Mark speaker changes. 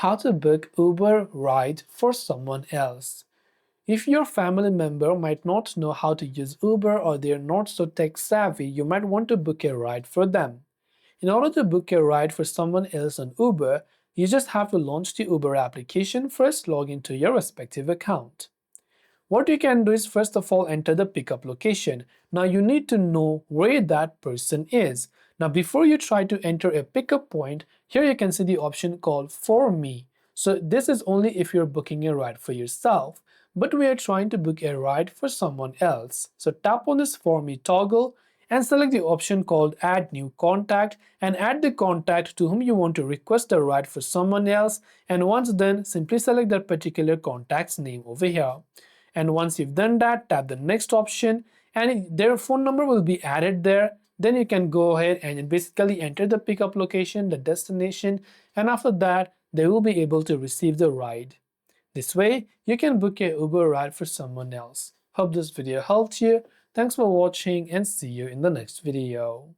Speaker 1: how to book Uber ride for someone else. If your family member might not know how to use Uber or they're not so tech savvy, you might want to book a ride for them. In order to book a ride for someone else on Uber, you just have to launch the Uber application. First, log into your respective account. What you can do is first of all enter the pickup location. Now you need to know where that person is. Now before you try to enter a pickup point, here you can see the option called For Me. So this is only if you're booking a ride for yourself, but we are trying to book a ride for someone else. So tap on this For Me toggle and select the option called Add New Contact and add the contact to whom you want to request a ride for someone else, and once done, simply select that particular contact's name over here. And once you've done that, tap the next option and their phone number will be added there. Then you can go ahead and basically enter the pickup location, the destination, and after that they will be able to receive the ride. This way you can book a Uber ride for someone else. Hope this video helped you. Thanks for watching and see you in the next video.